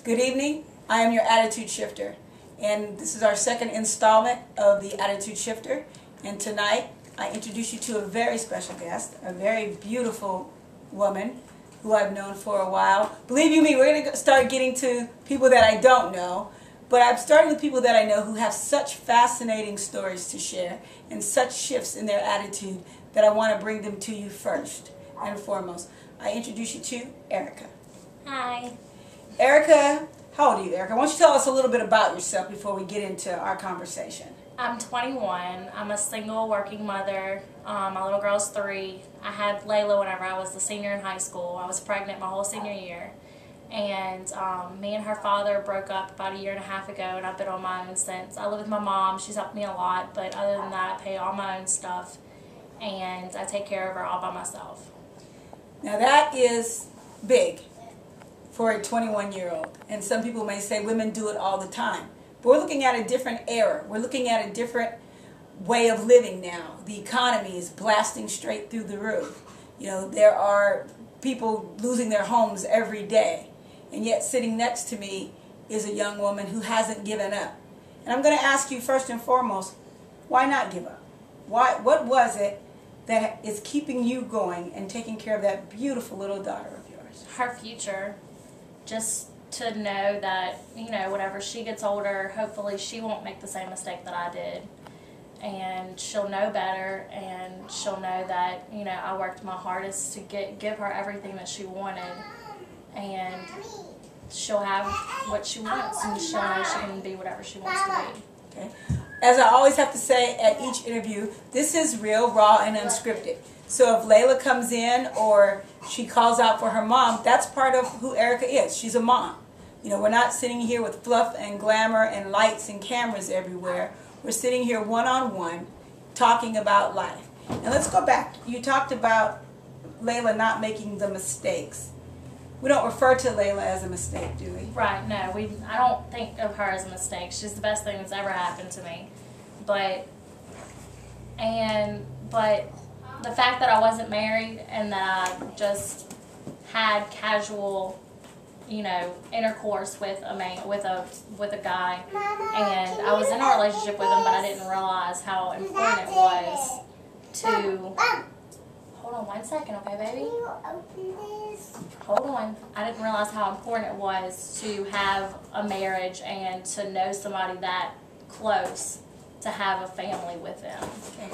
Good evening. I am your attitude shifter, and this is our second installment of the attitude shifter. And tonight I introduce you to a very special guest, a very beautiful woman who I've known for a while. Believe you me, we're going to start getting to people that I don't know, but I'm starting with people that I know who have such fascinating stories to share and such shifts in their attitude that I want to bring them to you first and foremost. I introduce you to Erika. Hi. Erika, how old are you, Erika? Why don't you tell us a little bit about yourself before we get into our conversation? I'm 21. I'm a single working mother. My little girl's 3. I had Layla whenever I was a senior in high school. I was pregnant my whole senior year. And me and her father broke up about a year and a half ago, and I've been on my own since. I live with my mom. She's helped me a lot, but other than that, I pay all my own stuff, and I take care of her all by myself. Now that is big for a 21-year-old. And some people may say women do it all the time. But we're looking at a different era. We're looking at a different way of living now. The economy is blasting straight through the roof. You know, there are people losing their homes every day. And yet sitting next to me is a young woman who hasn't given up. And I'm going to ask you first and foremost, why not give up? What was it that is keeping you going and taking care of that beautiful little daughter of yours? Her future. Just to know that, you know, whenever she gets older, hopefully she won't make the same mistake that I did. And she'll know better, and she'll know that, you know, I worked my hardest to give her everything that she wanted. And she'll have what she wants, and she'll know she can be whatever she wants to be. Okay. As I always have to say at each interview, this is real, raw, and unscripted. So if Layla comes in or she calls out for her mom, that's part of who Erika is. She's a mom. You know, we're not sitting here with fluff and glamour and lights and cameras everywhere. We're sitting here one-on-one talking about life. And let's go back. You talked about Layla not making the mistakes. We don't refer to Layla as a mistake, do we? Right, no. I don't think of her as a mistake. She's the best thing that's ever happened to me. But the fact that I wasn't married and that I just had casual, you know, intercourse with a man, with a guy, and I was in a relationship with him, but I didn't realize how important it was to. Hold on 1 second, okay, baby? Hold on. I didn't realize how important it was to have a marriage and to know somebody that close to have a family with them.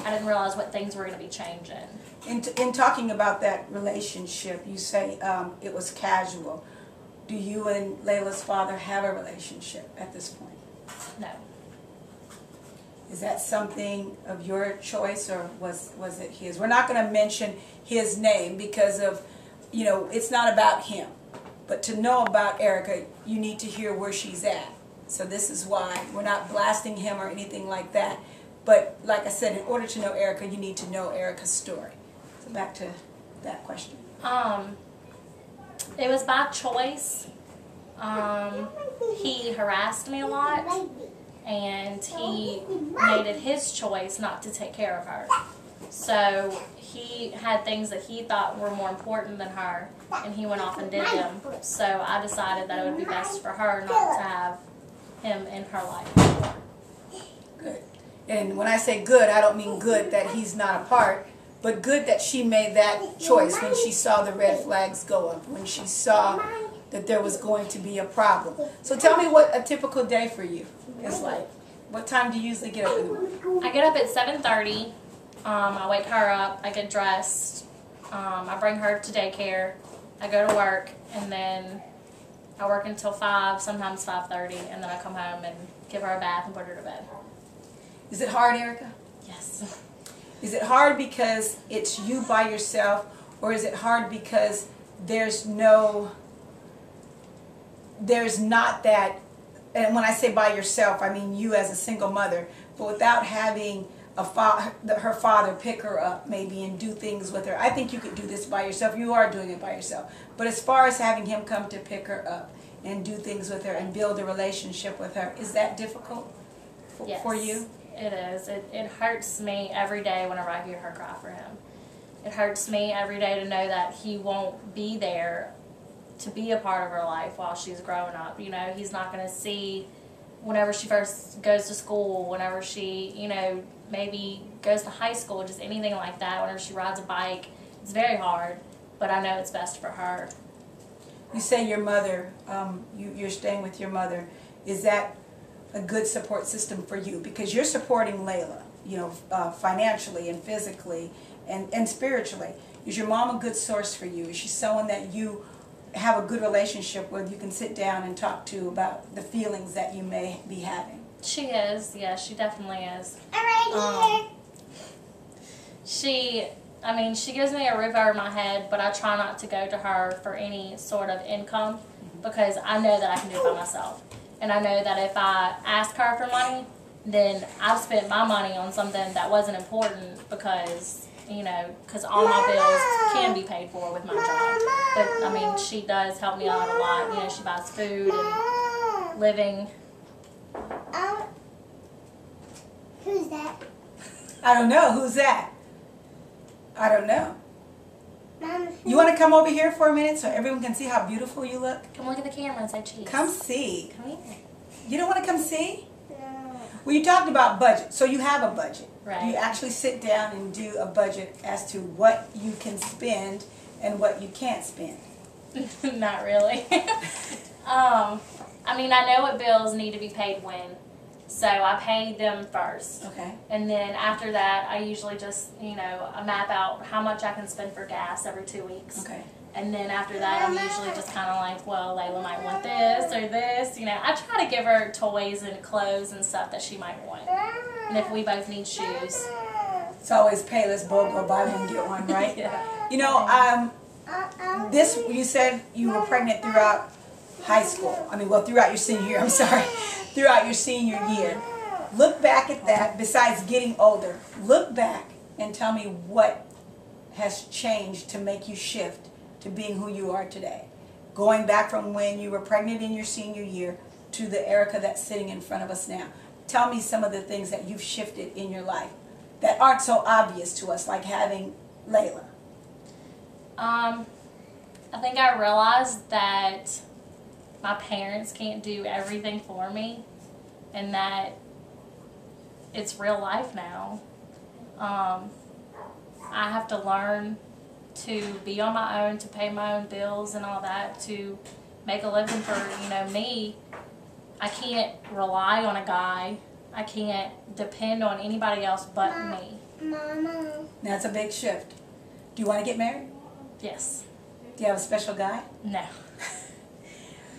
I didn't realize what things were going to be changing. In talking about that relationship, you say it was casual. Do you and Layla's father have a relationship at this point? No. Is that something of your choice, or was it his? We're not going to mention his name because of, you know, it's not about him. But to know about Erika, you need to hear where she's at. So this is why we're not blasting him or anything like that. But like I said, in order to know Erika, you need to know Erika's story. So back to that question. It was by choice. He harassed me a lot, and he made it his choice not to take care of her. So he had things that he thought were more important than her, and he went off and did them. So I decided that it would be best for her not to have him in her life. Good. And when I say good, I don't mean good that he's not a part, but good that she made that choice when she saw the red flags go up, when she saw that there was going to be a problem. So tell me what a typical day for you is like. What time do you usually get up in the morning? I get up at 7:30. I wake her up. I get dressed. I bring her to daycare. I go to work, and then I work until 5, sometimes 5:30, and then I come home and give her a bath and put her to bed. Is it hard, Erika? Yes. Is it hard because it's you by yourself, or is it hard because there's not that, and when I say by yourself, I mean you as a single mother, but without having her father pick her up maybe and do things with her. I think you could do this by yourself. You are doing it by yourself. But as far as having him come to pick her up and do things with her and build a relationship with her, is that difficult for you? It is. It hurts me every day whenever I hear her cry for him. It hurts me every day to know that he won't be there to be a part of her life while she's growing up. You know, he's not going to see whenever she first goes to school, whenever she, you know, maybe goes to high school, just anything like that, whenever she rides a bike. It's very hard, but I know it's best for her. You say your mother, you're staying with your mother. Is that a good support system for you? Because you're supporting Layla, you know, financially and physically and spiritually. Is your mom a good source for you? Is she someone that you have a good relationship with, you can sit down and talk to about the feelings that you may be having? She is, yeah, she definitely is. She gives me a roof over my head, but I try not to go to her for any sort of income because I know that I can do it by myself. And I know that if I ask her for money, then I've spent my money on something that wasn't important because, you know, because all my bills can be paid for with my job. But, I mean, she does help me out a lot. You know, she buys food and living. Who's that? I don't know. Who's that? I don't know. Mom, You want to come over here for a minute so everyone can see how beautiful you look? Come look at the camera and say cheese. Come see. Come here. You don't want to come see? no. Well, you talked about budget. So you have a budget. Right. You actually sit down and do a budget as to what you can spend and what you can't spend. Not really. I mean, I know what bills need to be paid when, so I pay them first. Okay. And then after that, I usually just, you know, I map out how much I can spend for gas every 2 weeks. Okay. And then after that, I'm usually just kind of like, well, Layla might want this or this. You know, I try to give her toys and clothes and stuff that she might want. And if we both need shoes. It's always pay, let's both go buy one and get one, right? Yeah. You know, you said you were pregnant throughout high school. I mean, well, throughout your senior year, I'm sorry. Throughout your senior year. Look back at that, besides getting older. Look back and tell me what has changed to make you shift to being who you are today. Going back from when you were pregnant in your senior year to the Erika that's sitting in front of us now. Tell me some of the things that you've shifted in your life that aren't so obvious to us, like having Layla. I think I realized that my parents can't do everything for me and that it's real life now. I have to learn to be on my own, to pay my own bills and all that, to make a living for, you know, me. I can't rely on a guy. I can't depend on anybody else but me. Mama. That's a big shift. Do you want to get married? Yes. Do you have a special guy? No.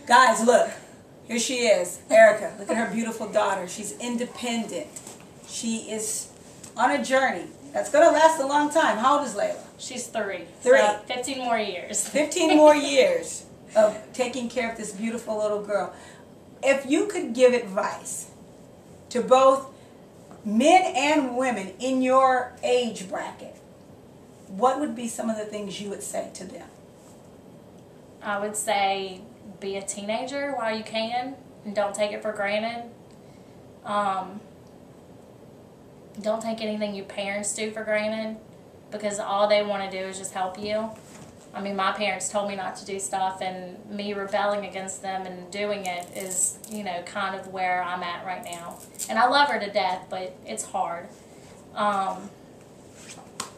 Guys, look. Here she is, Erika. Look at her beautiful daughter. She's independent. She is on a journey that's going to last a long time. How old is Layla? She's 3. 3. So 15 more years. 15 more years of taking care of this beautiful little girl. If you could give advice to both men and women in your age bracket, what would be some of the things you would say to them? I would say be a teenager while you can and don't take it for granted. Don't take anything your parents do for granted because all they want to do is just help you. I mean, my parents told me not to do stuff, and me rebelling against them and doing it is, you know, kind of where I'm at right now. And I love her to death, but it's hard.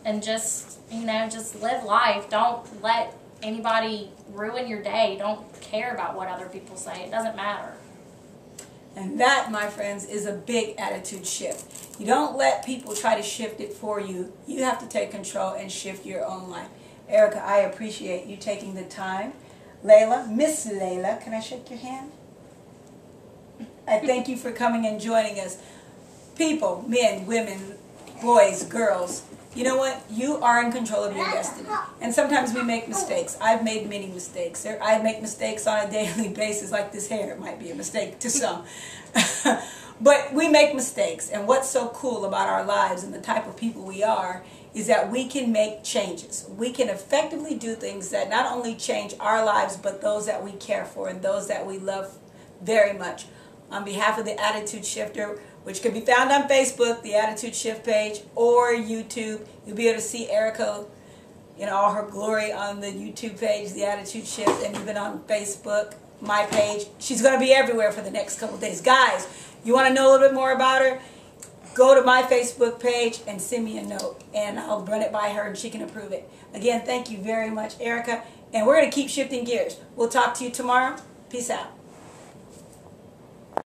And just, you know, just live life. Don't let anybody ruin your day. Don't care about what other people say. It doesn't matter. And that, my friends, is a big attitude shift. You don't let people try to shift it for you. You have to take control and shift your own life. Erika, I appreciate you taking the time. Layla, Miss Layla, can I shake your hand? I thank you for coming and joining us. People, men, women, boys, girls, you know what? You are in control of your destiny. And sometimes we make mistakes. I've made many mistakes. I make mistakes on a daily basis, like this hair. It might be a mistake to some. But we make mistakes. And what's so cool about our lives and the type of people we are is that we can make changes. We can effectively do things that not only change our lives, but those that we care for and those that we love very much. On behalf of the Attitude Shifter, which can be found on Facebook, the Attitude Shift page, or YouTube, you'll be able to see Erika in all her glory on the YouTube page, The Attitude Shift, and even on Facebook, my page. She's going to be everywhere for the next couple days. Guys, you want to know a little bit more about her? Go to my Facebook page and send me a note, and I'll run it by her and she can approve it. Again, thank you very much, Erika, and we're going to keep shifting gears. We'll talk to you tomorrow. Peace out.